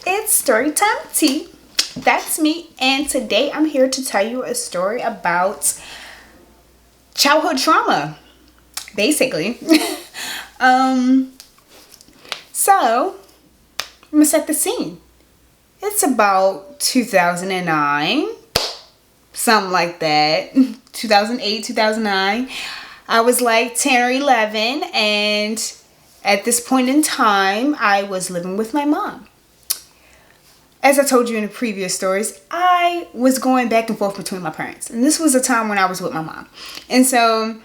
It's Storytime Tea. That's me, and today I'm here to tell you a story about childhood trauma, basically. So I'm gonna set the scene. It's about 2009, something like that. 2008, 2009. I was like 10 or 11, and at this point in time, I was living with my mom. As I told you in the previous stories, I was going back and forth between my parents. And this was a time when I was with my mom. And so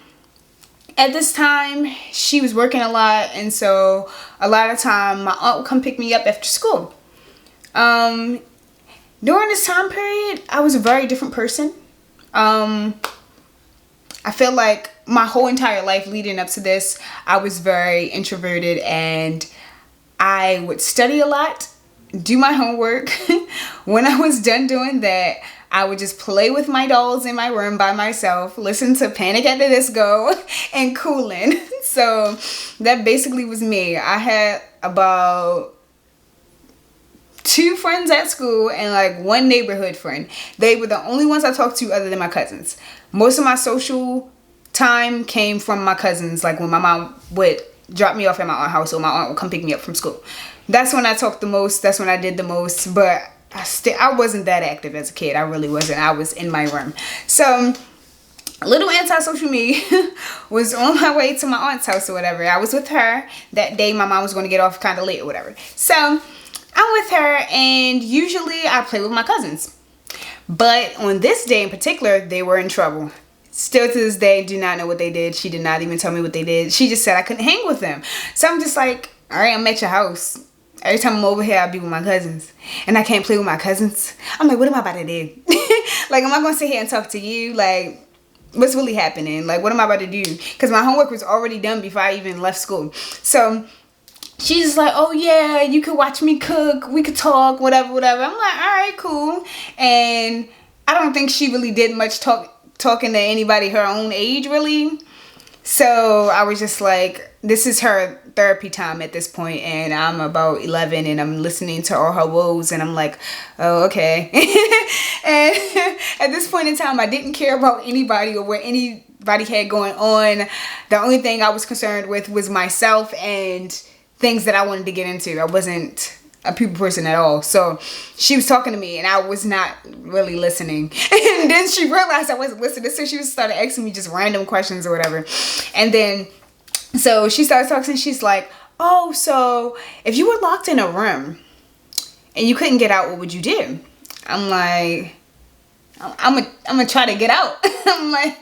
at this time, she was working a lot. And so a lot of time, my aunt would come pick me up after school. During this time period, I was a very different person. I feel like my whole entire life leading up to this, I was very introverted and I would study a lot, do my homework. When I was done doing that, I would just play with my dolls in my room by myself, listen to Panic at the Disco and Coolin'. So that basically was me. I had about 2 friends at school and like 1 neighborhood friend. They were the only ones I talked to other than my cousins. Most of my social time came from my cousins, like when my mom would drop me off at my aunt's house or my aunt would come pick me up from school. That's when I talked the most, that's when I did the most, but I wasn't that active as a kid. I really wasn't. I was in my room. So little anti-social me was on my way to my aunt's house or whatever. I was with her that day. My mom was going to get off kind of late or whatever. So I'm with her, and usually I play with my cousins. But on this day in particular, they were in trouble. Still to this day, do not know what they did. She did not even tell me what they did. She just said I couldn't hang with them. So I'm just like, all right, I'm at your house. Every time I'm over here, I'll be with my cousins. And I can't play with my cousins. I'm like, what am I about to do? Like, am I going to sit here and talk to you? Like, what's really happening? Like, what am I about to do? Because my homework was already done before I even left school. So she's just like, oh yeah, you could watch me cook. We could talk, whatever, whatever. I'm like, all right, cool. And I don't think she really did much talking to anybody her own age, really. So I was just like, this is her therapy time at this point, and I'm about 11 and I'm listening to all her woes, and I'm like, oh, okay. And at this point in time, I didn't care about anybody or what anybody had going on. The only thing I was concerned with was myself and things that I wanted to get into. I wasn't a people person at all. So she was talking to me and I was not really listening. And then she realized I wasn't listening, so she started asking me just random questions or whatever. And then so she started talking. She's like, oh, so if you were locked in a room and you couldn't get out, what would you do? I'm like, I'm gonna try to get out. I'm like,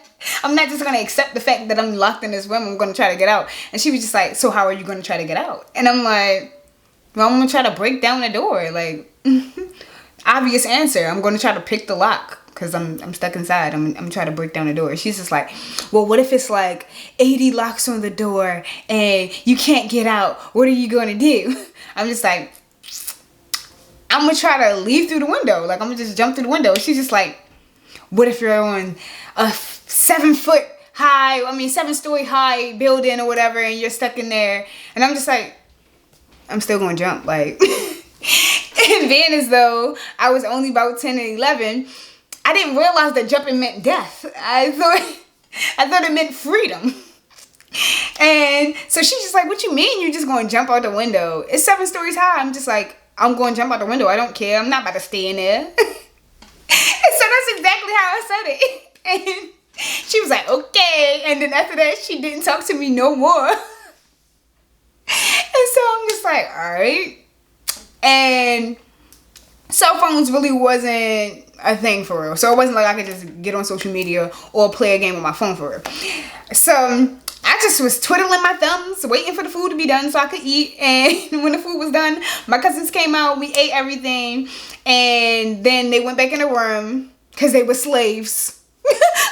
I'm not just gonna accept the fact that I'm locked in this room. I'm gonna try to get out. And she was just like, so how are you gonna try to get out? And I'm like, well, I'm gonna try to break down the door. Like, obvious answer. I'm gonna try to pick the lock because I'm stuck inside. I'm trying to break down the door. She's just like, well, what if it's like 80 locks on the door and you can't get out? What are you gonna do? I'm just like, I'm gonna try to leave through the window. Like, I'm gonna just jump through the window. She's just like, what if you're on a 7-story high building or whatever and you're stuck in there? And I'm just like, I'm still gonna jump. Like, and being as though I was only about 10 and 11, I didn't realize that jumping meant death. I thought it meant freedom. And so she's just like, what you mean you're just gonna jump out the window? It's 7 stories high. I'm just like, I'm going to jump out the window. I don't care. I'm not about to stay in there. And so that's exactly how I said it. And she was like, okay. And then after that, she didn't talk to me no more. And so I'm just like, all right. And cell phones really wasn't a thing for real. So it wasn't like I could just get on social media or play a game on my phone for real. So I just was twiddling my thumbs, waiting for the food to be done so I could eat. And when the food was done, my cousins came out, we ate everything. And then they went back in the room because they were slaves.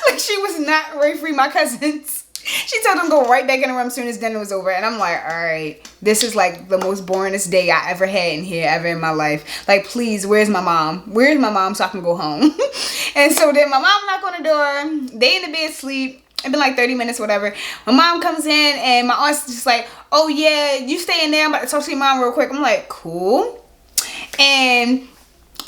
Like, she was not ready to free my cousins. She told them to go right back in the room as soon as dinner was over. And I'm like, all right, this is like the most boringest day I ever had in here ever in my life. Like, please, where's my mom? Where's my mom so I can go home? And so then my mom knocked on the door. They in the bed sleep. It's been like 30 minutes, whatever. My mom comes in and my aunt's just like, oh yeah, you stay in there. I'm about to talk to your mom real quick. I'm like, cool. And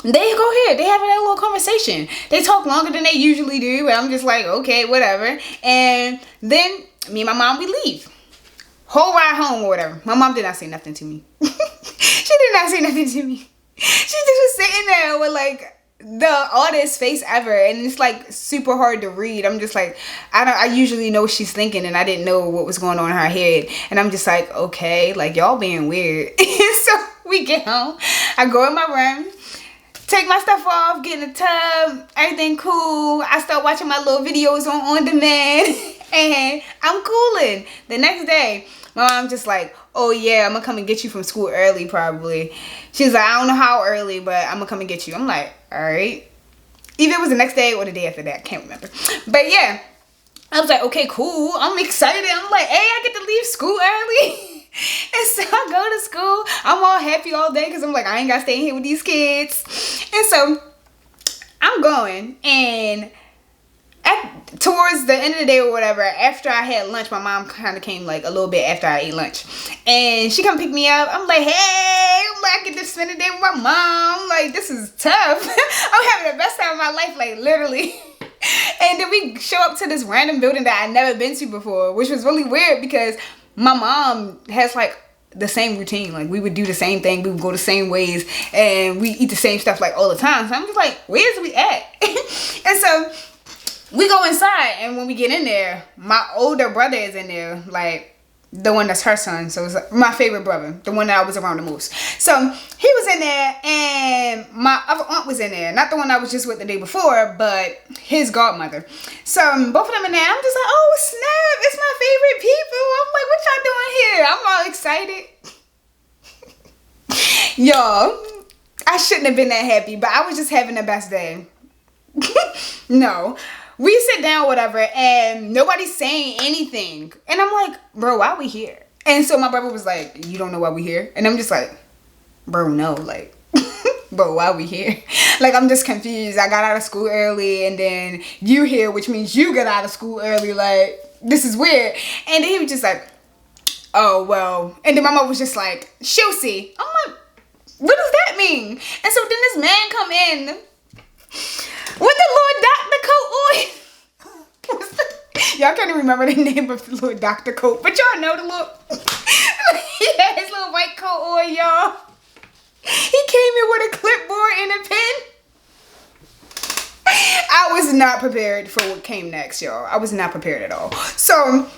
they go here. They have a little conversation. They talk longer than they usually do. And I'm just like, okay, whatever. And then me and my mom, we leave. Whole ride home or whatever. My mom did not say nothing to me. She did not say nothing to me. She just was sitting there with like the oddest face ever, and it's like super hard to read. I'm just like, I usually know what she's thinking, and I didn't know what was going on in her head. And I'm just like, okay, like y'all being weird. So we get home. I go in my room, take my stuff off, get in the tub, everything cool. I start watching my little videos on demand, and I'm cooling. The next day, my mom just like, oh yeah, I'm gonna come and get you from school early probably. She's like, I don't know how early, but I'm gonna come and get you. I'm like, all right. Either it was the next day or the day after that, I can't remember. But yeah, I was like, okay, cool. I'm excited. I'm like, hey, I get to leave school early. And so I go to school. I'm all happy all day because I'm like, I ain't gotta stay in here with these kids. And so I'm going, and towards the end of the day or whatever, after I had lunch, my mom kind of came like a little bit after I ate lunch, and she come pick me up. I'm like, hey, I'm like, I get to spend the day with my mom. Like, this is tough. I'm having the best time of my life, like literally. And then we show up to this random building that I'd never been to before, which was really weird because my mom has like the same routine. Like, we would do the same thing, we would go the same ways, and we eat the same stuff like all the time. So I'm just like, where's we at? And so we go inside, and when we get in there, my older brother is in there, like the one that's her son. So it's my favorite brother, the one that I was around the most. So he was in there, and my other aunt was in there. Not the one I was just with the day before, but his godmother. So both of them in there. I'm just like, oh snap, it's my favorite people. I'm like, what y'all doing here? I'm all excited. Y'all, I shouldn't have been that happy, but I was just having the best day. No. We sit down, whatever, and nobody's saying anything. And I'm like, bro, why are we here? And so my brother was like, you don't know why we here? And I'm just like, bro, no, like, bro, why are we here? Like, I'm just confused. I got out of school early, and then you here, which means you got out of school early. Like, this is weird. And then he was just like, oh, well. And then my mom was just like, she'll see. I'm like, what does that mean? And so then this man come in with the little Dr. coat on. Y'all can't even remember the name of the little Dr. coat, but y'all know the little, yeah, his little white coat on, y'all. He came in with a clipboard and a pen. I was not prepared for what came next, y'all. I was not prepared at all. So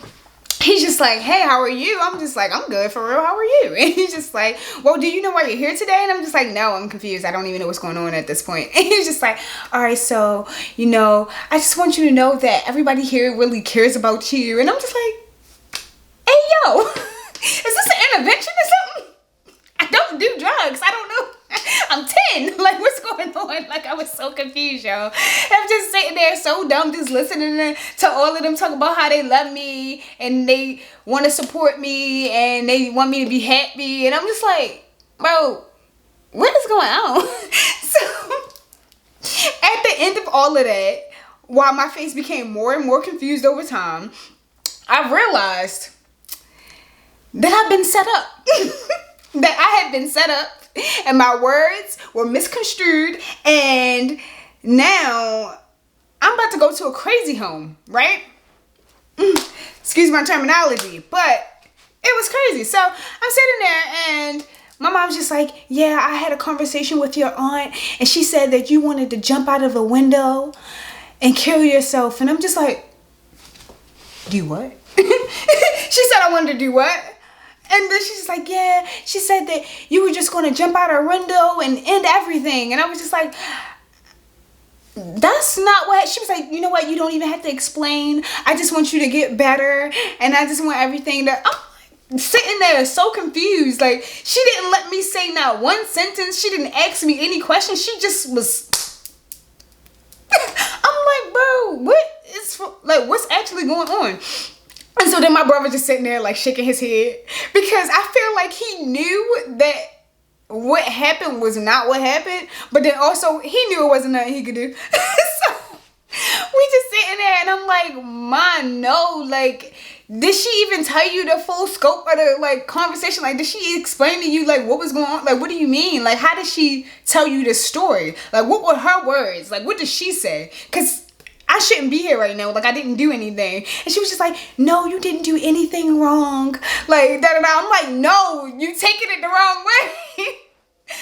he's just like, hey, how are you? I'm just like, I'm good, for real. How are you? And he's just like, well, do you know why you're here today? And I'm just like, no, I'm confused. I don't even know what's going on at this point. And he's just like, all right, so, you know, I just want you to know that everybody here really cares about you. And I'm just like, hey, yo, is this an intervention or something? I don't do drugs. I don't know. I'm 10. Like, what's going on? Like, I was so confused, y'all. I'm just sitting there so dumb, just listening to all of them talk about how they love me and they want to support me and they want me to be happy. And I'm just like, bro, what is going on? So, at the end of all of that, while my face became more and more confused over time, I realized that I've been set up. That I had been set up, and my words were misconstrued, and now I'm about to go to a crazy home, right? Excuse my terminology, but it was crazy. So I'm sitting there, and my mom's just like, yeah, I had a conversation with your aunt, and she said that you wanted to jump out of a window and kill yourself. And I'm just like, do what? She said I wanted to do what? And then she's like, yeah, she said that you were just going to jump out a window and end everything. And I was just like, that's not what, she was like, you know what, you don't even have to explain. I just want you to get better. And I just want everything to, I'm sitting there so confused. Like, she didn't let me say not one sentence. She didn't ask me any questions. She just was, I'm like, bro, what's actually going on? And so then my brother just sitting there like shaking his head because I feel like he knew that what happened was not what happened, but then also he knew it wasn't nothing he could do. So we we just sitting there and I'm like, Ma, no, like, did she even tell you the full scope of the like conversation? Like, did she explain to you like what was going on? Like, what do you mean? Like, how did she tell you the story? Like, what were her words? Like, what did she say? Because I shouldn't be here right now. Like, I didn't do anything. And she was just like, no, you didn't do anything wrong. Like, da da da. I'm like, no, you taking it the wrong way.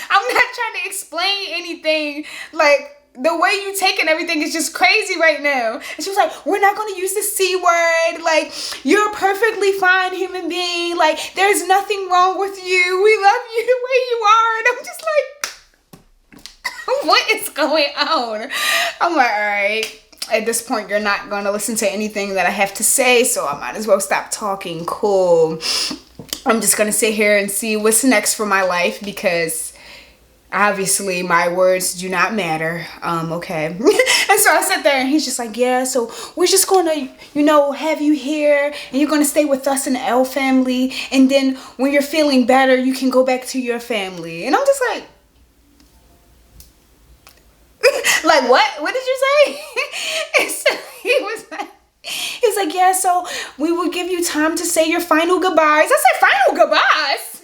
I'm not trying to explain anything. Like, the way you taking everything is just crazy right now. And she was like, we're not going to use the C word. Like, you're a perfectly fine human being. Like, there's nothing wrong with you. We love you the way you are. And I'm just like, what is going on? I'm like, all right. At this point, you're not going to listen to anything that I have to say. So I might as well stop talking. Cool. I'm just going to sit here and see what's next for my life because obviously my words do not matter. Okay. And so I sat there and he's just like, yeah, so we're just gonna, you know, have you here and you're gonna stay with us in the L family, and then when you're feeling better you can go back to your family. And I'm just like, like, what did you say? And so he was like, yeah, so we will give you time to say your final goodbyes. I said, final goodbyes?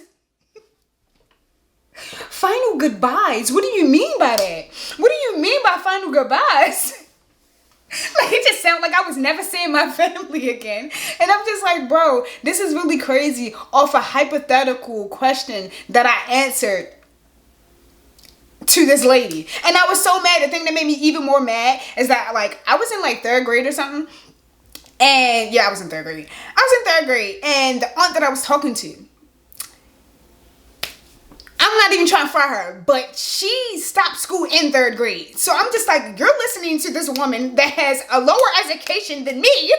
Final goodbyes? What do you mean by that? What do you mean by final goodbyes? Like, it just sounded like I was never seeing my family again. And I'm just like, bro, this is really crazy off a hypothetical question that I answered to this lady. And I was so mad. The thing that made me even more mad is that, like, I was in like 3rd grade or something. And yeah, I was in 3rd grade. I was in 3rd grade and the aunt that I was talking to, I'm not even trying to fry her, but she stopped school in 3rd grade. So I'm just like, you're listening to this woman that has a lower education than me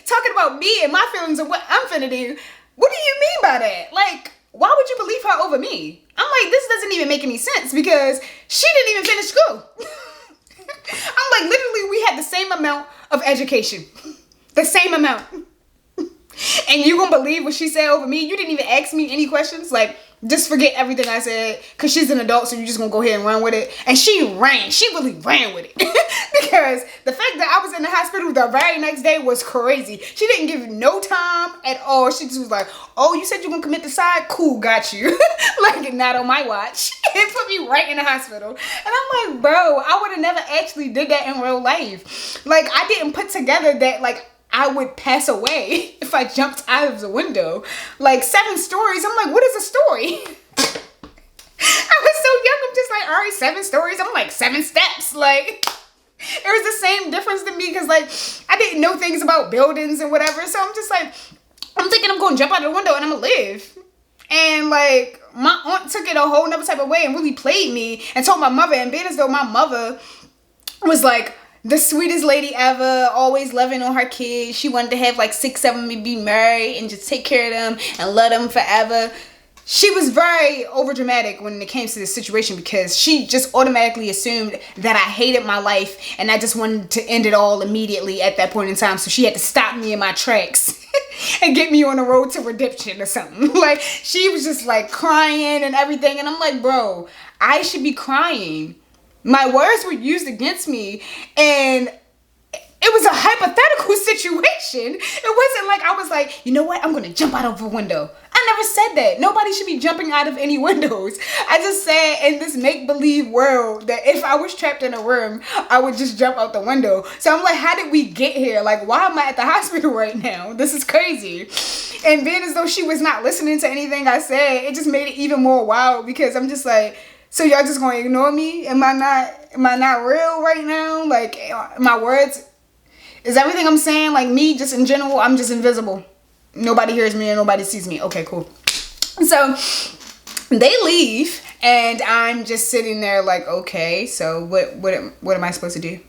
talking about me and my feelings and what I'm finna do. What do you mean by that? Like, why would you believe her over me? I'm like, this doesn't even make any sense because she didn't even finish school. I'm like, literally, we had the same amount of education. The same amount. And you gonna believe what she said over me? You didn't even ask me any questions. Like, just forget everything I said because she's an adult, so you're just gonna go ahead and run with it. And she ran. She really ran with it. Because the fact that I was in the hospital the very next day was crazy. She didn't give no time at all. She just was like, oh, you said you're gonna commit suicide? Cool, got you. Like, not on my watch. It put me right in the hospital. And I'm like, bro, I would have never actually did that in real life. Like, I didn't put together that, like, I would pass away if I jumped out of the window. Like, 7 stories. I'm like, what is a story? I was so young. I'm just like, all right, 7 stories. I'm like, 7 steps. Like, it was the same difference to me because, like, I didn't know things about buildings and whatever. So I'm just like, I'm thinking I'm going to jump out of the window and I'm going to live. And, like, my aunt took it a whole nother type of way and really played me and told my mother. And being as though my mother was, like, the sweetest lady ever, always loving on her kids. She wanted to have like 6, 7 be married and just take care of them and love them forever. She was very overdramatic when it came to this situation because she just automatically assumed that I hated my life and I just wanted to end it all immediately at that point in time. So she had to stop me in my tracks and get me on the road to redemption or something. Like, she was just like crying and everything. And I'm like, bro, I should be crying. My words were used against me and it was a hypothetical situation. It wasn't like I was like, you know what? I'm going to jump out of a window. I never said that. Nobody should be jumping out of any windows. I just said in this make-believe world that if I was trapped in a room, I would just jump out the window. So I'm like, how did we get here? Like, why am I at the hospital right now? This is crazy. And being as though she was not listening to anything I said, it just made it even more wild because I'm just like, so y'all just gonna ignore me? Am I not real right now? Like, my words, is everything I'm saying, like me, just in general, I'm just invisible. Nobody hears me and nobody sees me. Okay, cool. So they leave and I'm just sitting there like, okay, so what am I supposed to do?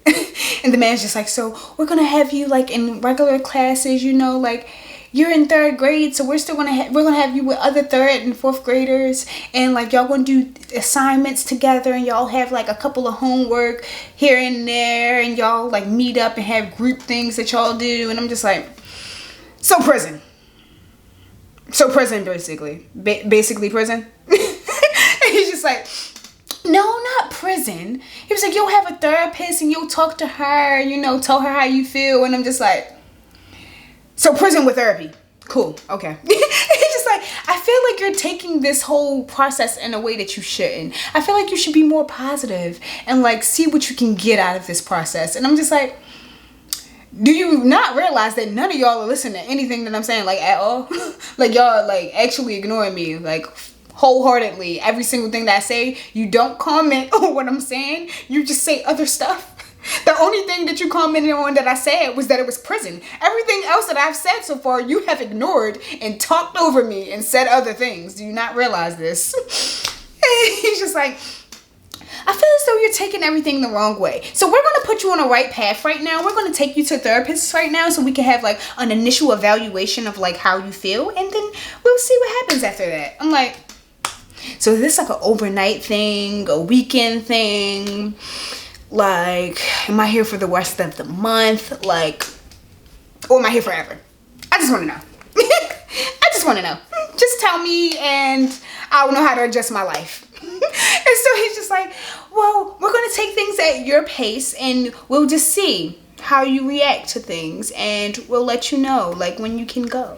And the man's just like, so we're gonna have you like in regular classes, you know, like, you're in 3rd grade, so we're gonna have you with other 3rd and 4th graders, and like y'all gonna do assignments together, and y'all have like a couple of homework here and there, and y'all like meet up and have group things that y'all do. And I'm just like, so prison basically, basically prison. And he's just like, no, not prison. prison. He was like, you'll have a therapist and you'll talk to her, you know, tell her how you feel. And I'm just like, so prison with therapy. Cool. Okay. It's just like, I feel like you're taking this whole process in a way that you shouldn't. I feel like you should be more positive and like see what you can get out of this process. And I'm just like, do you not realize that none of y'all are listening to anything that I'm saying, like, at all? Like, y'all like actually ignoring me, like, wholeheartedly. Every single thing that I say, you don't comment on what I'm saying. You just say other stuff. The only thing that you commented on that I said was that it was prison. Everything else that I've said so far, you have ignored and talked over me and said other things. Do you not realize this? He's just like, I feel as though you're taking everything the wrong way. So we're going to put you on a right path right now. We're going to take you to therapists right now so we can have like an initial evaluation of like how you feel. And then we'll see what happens after that. I'm like, so is this like an overnight thing, a weekend thing? Like, am I here for the rest of the month? Like, or am I here forever? I just want to know. I just want to know. Just tell me and I'll know how to adjust my life. And so he's just like, well, we're going to take things at your pace and we'll just see how you react to things. And we'll let you know, like, when you can go.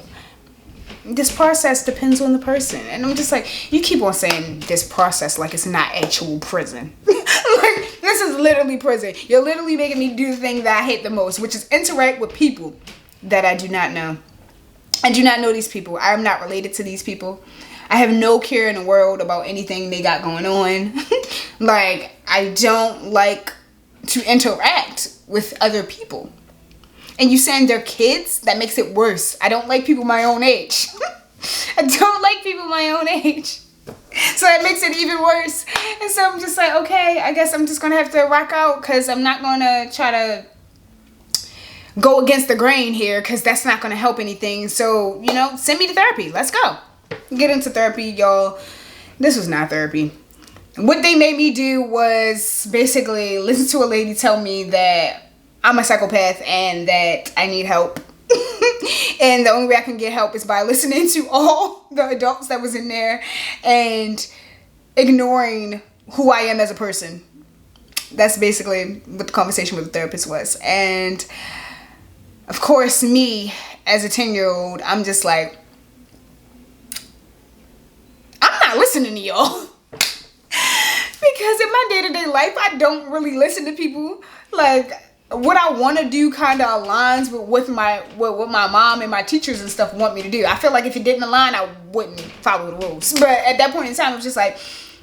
This process depends on the person. And I'm just like, you keep on saying this process like it's not actual prison. Like, this is literally prison. You're literally making me do the thing that I hate the most, which is interact with people that I do not know. I do not know these people. I am not related to these people. I have no care in the world about anything they got going on. Like, I don't like to interact with other people. And you saying they're kids, that makes it worse. I don't like people my own age. I don't like people my own age. So that makes it even worse. And so I'm just like, okay, I guess I'm just going to have to rock out because I'm not going to try to go against the grain here because that's not going to help anything. So, you know, send me to therapy. Let's go. Get into therapy, y'all. This was not therapy. What they made me do was basically listen to a lady tell me that I'm a psychopath and that I need help. And the only way I can get help is by listening to all the adults that was in there and ignoring who I am as a person. That's basically what the conversation with the therapist was. And of course, me as a 10-year-old, I'm just like, I'm not listening to y'all. Because in my day-to-day life, I don't really listen to people. Like, what I want to do kind of aligns with what my mom and my teachers and stuff want me to do. I feel like if it didn't align, I wouldn't follow the rules. But at that point in time, it was just like,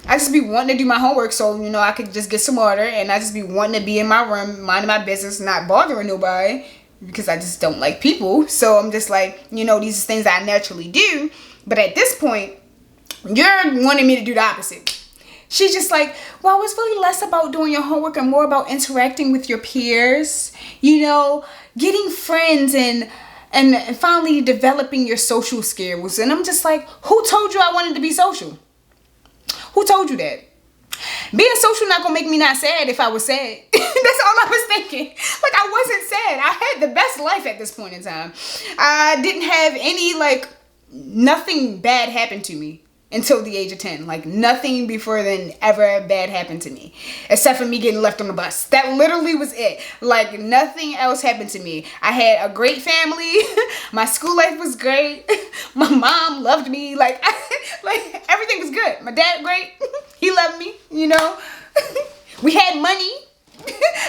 I just be wanting to do my homework so, you know, I could just get smarter. And I just be wanting to be in my room, minding my business, not bothering nobody. Because I just don't like people. So I'm just like, you know, these are things I naturally do. But at this point, you're wanting me to do the opposite. She's just like, well, it's really less about doing your homework and more about interacting with your peers, you know, getting friends and finally developing your social skills. And I'm just like, who told you I wanted to be social? Who told you that? Being social not gonna make me not sad if I was sad. That's all I was thinking. Like, I wasn't sad. I had the best life at this point in time. I didn't have any, like, nothing bad happened to me until the age of 10. Like, nothing before then ever bad happened to me. Except for me getting left on the bus. That literally was it. Like, nothing else happened to me. I had a great family. My school life was great. My mom loved me. Like, like everything was good. My dad, great. He loved me, you know. We had money.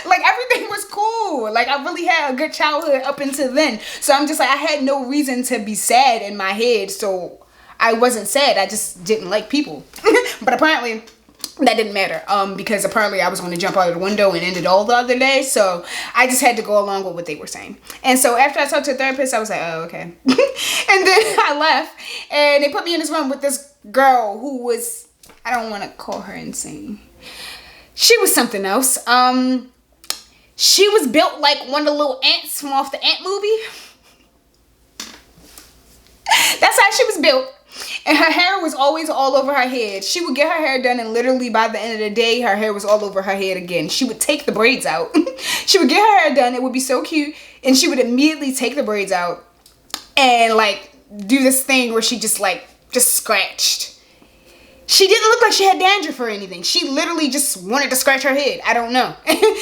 Like, everything was cool. Like, I really had a good childhood up until then. So I'm just like, I had no reason to be sad in my head. So I wasn't sad. I just didn't like people. But apparently that didn't matter. Because apparently I was going to jump out of the window and end it all the other day. So I just had to go along with what they were saying. And so after I talked to a therapist, I was like, oh, okay. And then I left. And they put me in this room with this girl who was, I don't want to call her insane. She was something else. She was built like one of the little ants from off the Ant movie. That's how she was built. And her hair was always all over her head. She would get her hair done and literally by the end of the day, her hair was all over her head again. She would take the braids out. She would get her hair done. It would be so cute. And she would immediately take the braids out and like do this thing where she just scratched. she didn't look like she had dandruff or anything. She literally just wanted to scratch her head. I don't know.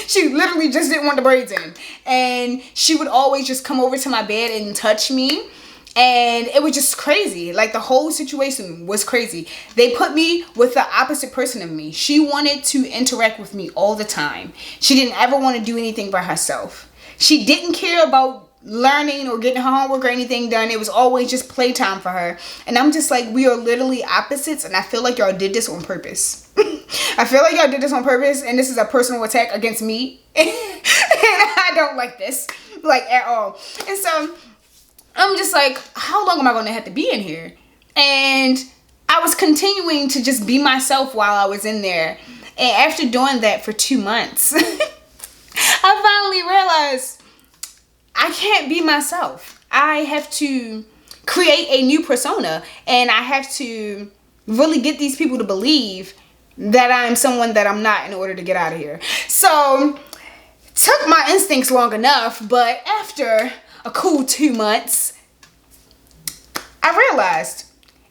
She literally just didn't want the braids in. And she would always just come over to my bed and touch me. And it was just crazy. Like, the whole situation was crazy. They put me with the opposite person of me. She wanted to interact with me all the time. She didn't ever want to do anything by herself. She didn't care about learning or getting her homework or anything done. It was always just playtime for her. And I'm just like, we are literally opposites, and I feel like y'all did this on purpose. I feel like y'all did this on purpose, and this is a personal attack against me. And I don't like this, like, at all. And so I'm just like, how long am I going to have to be in here? And I was continuing to just be myself while I was in there. And after doing that for 2 months, I finally realized I can't be myself. I have to create a new persona, and I have to really get these people to believe that I'm someone that I'm not in order to get out of here. So, took my instincts long enough, but after a cool 2 months, I realized.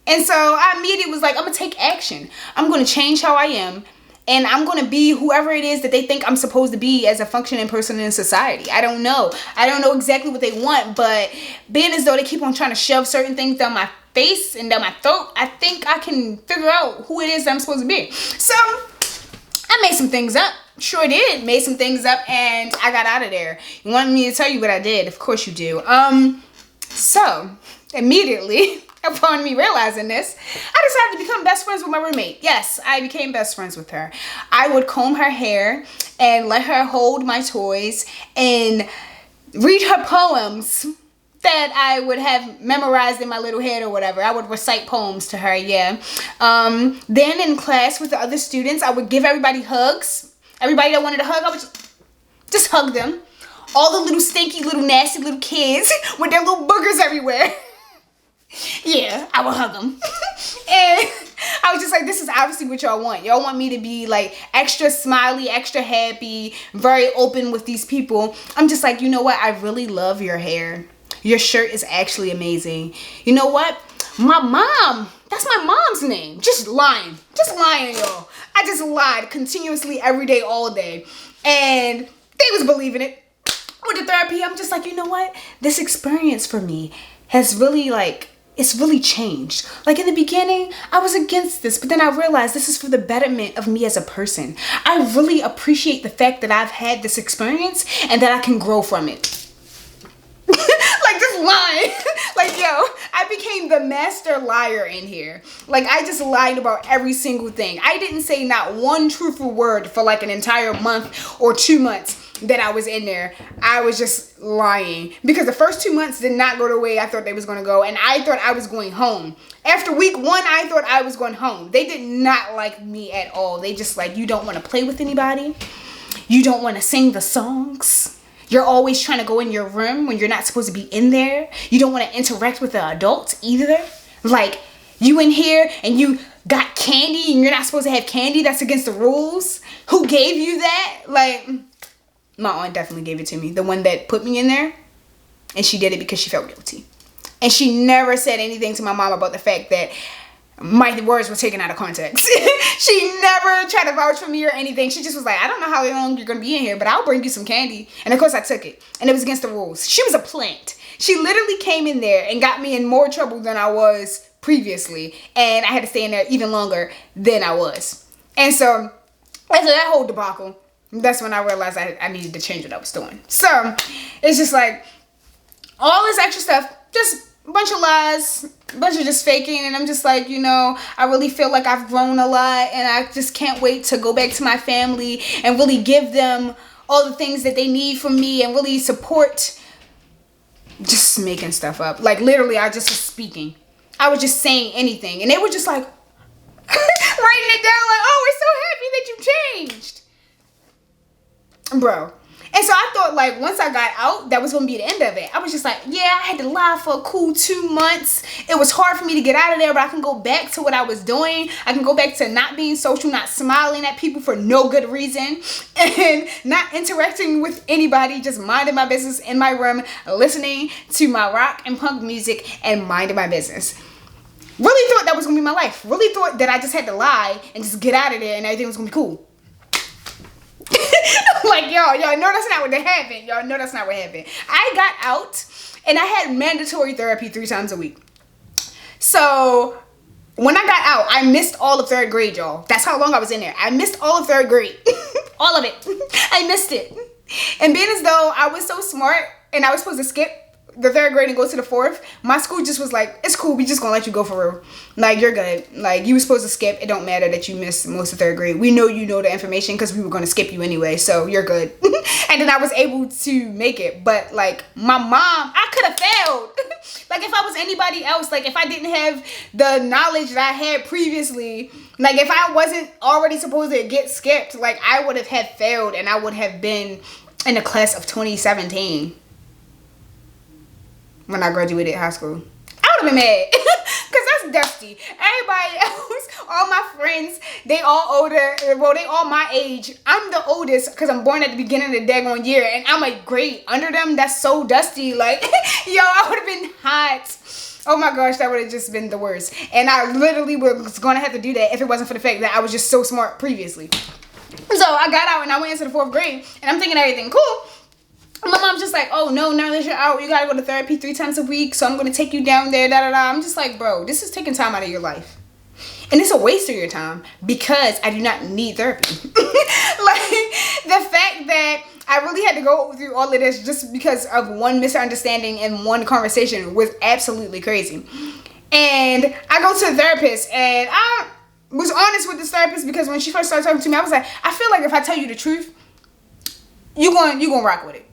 And so I immediately was like, I'm going to take action. I'm going to change how I am. And I'm going to be whoever it is that they think I'm supposed to be as a functioning person in society. I don't know. I don't know exactly what they want, but being as though they keep on trying to shove certain things down my face and down my throat, I think I can figure out who it is that I'm supposed to be. So I made some things up. Sure did. Made some things up, and I got out of there. You wanted me to tell you what I did? Of course you do. So immediately upon me realizing this, I decided to become best friends with my roommate. Yes, I became best friends with her. I would comb her hair and let her hold my toys and read her poems that I would have memorized in my little head or whatever. I would recite poems to her, yeah. Then in class with the other students, I would give everybody hugs. Everybody that wanted a hug, I would just hug them. All the little stinky, little nasty little kids with their little boogers everywhere. Yeah, I would hug them. And I was just like, this is obviously what y'all want. Y'all want me to be like extra smiley, extra happy, very open with these people. I'm just like, you know what? I really love your hair. Your shirt is actually amazing. You know what? My mom, that's my mom's name. Just lying, y'all. I just lied continuously every day, all day. And they was believing it. With the therapy, I'm just like, you know what? This experience for me has really it's really changed. Like in the beginning, I was against this, but then I realized this is for the betterment of me as a person. I really appreciate the fact that I've had this experience and that I can grow from it. Like just lying. Like, yo, I became the master liar in here. Like, I just lied about every single thing. I didn't say not one truthful word for like an entire month or 2 months that I was in there. I was just lying because the first 2 months did not go the way I thought they was going to go, and I thought I was going home. After week 1, I thought I was going home. They did not like me at all. They just like, you don't want to play with anybody. You don't want to sing the songs. You're always trying to go in your room when you're not supposed to be in there. You don't want to interact with the adults either. Like, you in here and you got candy and you're not supposed to have candy. That's against the rules. Who gave you that? Like, my aunt definitely gave it to me. The one that put me in there. And she did it because she felt guilty. And she never said anything to my mom about the fact that my words were taken out of context. She never tried to vouch for me or anything. She just was like, I don't know how long you're going to be in here, but I'll bring you some candy. And of course I took it. And it was against the rules. She was a plant. She literally came in there and got me in more trouble than I was previously. And I had to stay in there even longer than I was. And so after that whole debacle, that's when I realized I needed to change what I was doing. So it's just like all this extra stuff, just a bunch of lies, a bunch of just faking. And I'm just like, you know, I really feel like I've grown a lot, and I just can't wait to go back to my family and really give them all the things that they need from me and really support. Just making stuff up. Like literally, I just was speaking. I was just saying anything, and they were just like writing it down like, oh, we're so happy that you changed, bro. And so I thought, like, once I got out, that was going to be the end of it. I was just like, yeah, I had to lie for a cool 2 months. It was hard for me to get out of there, but I can go back to what I was doing. I can go back to not being social, not smiling at people for no good reason, and not interacting with anybody, just minding my business in my room, listening to my rock and punk music, and minding my business. Really thought that was gonna be my life. Really thought that I just had to lie and just get out of there and everything was gonna be cool. Like, y'all know that's not what happened. Y'all know that's not what happened. I got out and I had mandatory therapy 3 times a week. So when I got out, I missed all of 3rd grade, y'all. That's how long I was in there. I missed all of 3rd grade. All of it. I missed it. And being as though I was so smart and I was supposed to skip the 3rd grade and go to the 4th, my school just was like, it's cool, we just gonna let you go for real. Like, you're good. Like, you were supposed to skip. It don't matter that you missed most of 3rd grade. We know you know the information because we were gonna skip you anyway, so you're good. And then I was able to make it. But like, my mom, I could have failed. Like, if I was anybody else, like if I didn't have the knowledge that I had previously, like if I wasn't already supposed to get skipped, like I would have had failed and I would have been in the class of 2017 when I graduated high school. I would have been mad because that's dusty. Everybody else, all my friends, they all older. Well, they all my age. I'm the oldest because I'm born at the beginning of the daggone year, and I'm a grade under them. That's so dusty. Like, yo, I would have been hot. Oh my gosh, that would have just been the worst. And I literally was going to have to do that if it wasn't for the fact that I was just so smart previously. So I got out and I went into the 4th grade, and I'm thinking everything cool. My mom's just like, oh no, now that you're out, you gotta go to therapy 3 times a week, so I'm gonna take you down there, da da da. I'm just like, bro, this is taking time out of your life. And it's a waste of your time because I do not need therapy. Like, the fact that I really had to go through all of this just because of one misunderstanding and one conversation was absolutely crazy. And I go to a therapist, and I was honest with this therapist because when she first started talking to me, I was like, I feel like if I tell you the truth, you gonna rock with it.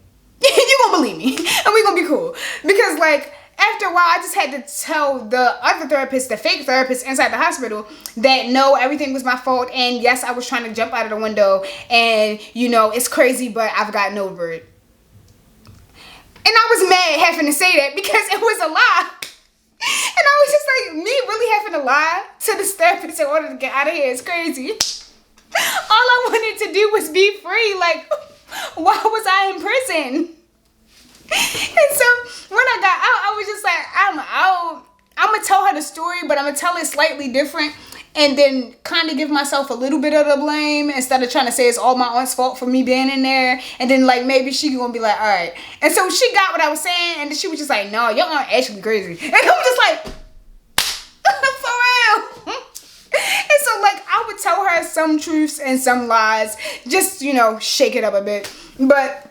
You gonna believe me and we gonna be cool. Because like after a while I just had to tell the other therapist, the fake therapist inside the hospital, that no, everything was my fault, and yes, I was trying to jump out of the window, and you know, it's crazy, but I've gotten over it. And I was mad having to say that because it was a lie. And I was just like, me really having to lie to this therapist in order to get out of here is crazy. All I wanted to do was be free. Like, why was I in prison? And so when I got out, I was just like, I'm out. I'm going to tell her the story, but I'm going to tell it slightly different and then kind of give myself a little bit of the blame instead of trying to say it's all my aunt's fault for me being in there. And then like maybe she going to be like, all right. And so she got what I was saying, and then she was just like, no, your aunt actually crazy. And I was just like, for real. And so like I would tell her some truths and some lies, just, you know, shake it up a bit. But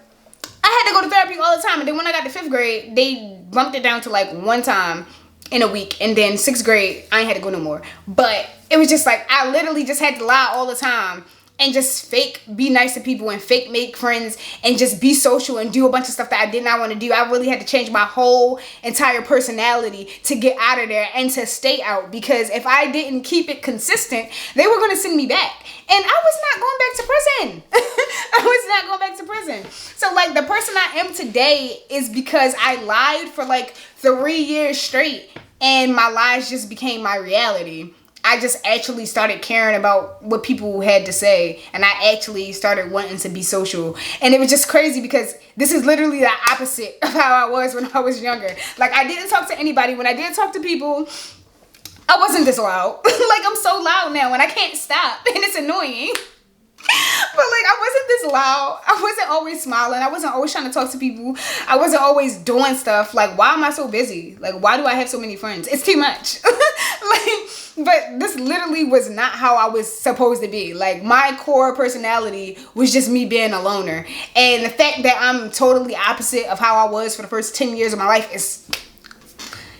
I had to go to therapy all the time. And then when I got to 5th grade, they bumped it down to like 1 time in a week. And then 6th grade, I ain't had to go no more. But it was just like, I literally just had to lie all the time and just fake be nice to people and fake make friends and just be social and do a bunch of stuff that I did not want to do. I really had to change my whole entire personality to get out of there and to stay out, because if I didn't keep it consistent, they were going to send me back. And I was not going back to prison. I was not going back to prison. So like the person I am today is because I lied for like 3 years straight and my lies just became my reality. I just actually started caring about what people had to say, and I actually started wanting to be social. And it was just crazy because this is literally the opposite of how I was when I was younger. Like, I didn't talk to anybody. When I did talk to people, I wasn't this loud. Like, I'm so loud now and I can't stop, and it's annoying. But like, I wasn't this loud. I wasn't always smiling. I wasn't always trying to talk to people. I wasn't always doing stuff. Like, why am I so busy? Like, why do I have so many friends? It's too much. Like, but this literally was not how I was supposed to be. Like, my core personality was just me being a loner. And the fact that I'm totally opposite of how I was for the first 10 years of my life is,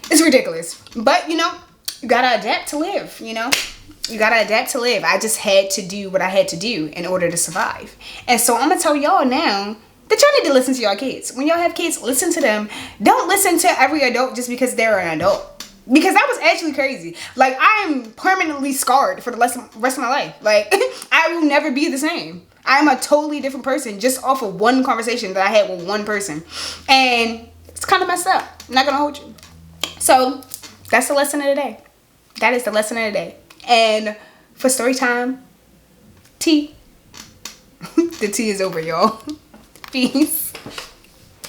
it's ridiculous. But, you know, you gotta adapt to live, you know? You gotta adapt to live. I just had to do what I had to do in order to survive. And so I'm gonna tell y'all now that y'all need to listen to y'all kids. When y'all have kids, listen to them. Don't listen to every adult just because they're an adult. Because that was actually crazy. Like, I am permanently scarred for the rest of my life. Like, I will never be the same. I am a totally different person just off of one conversation that I had with one person. And it's kind of messed up. I'm not gonna hold you. So that's the lesson of the day. That is the lesson of the day. And for story time, tea. The tea is over, y'all. Peace.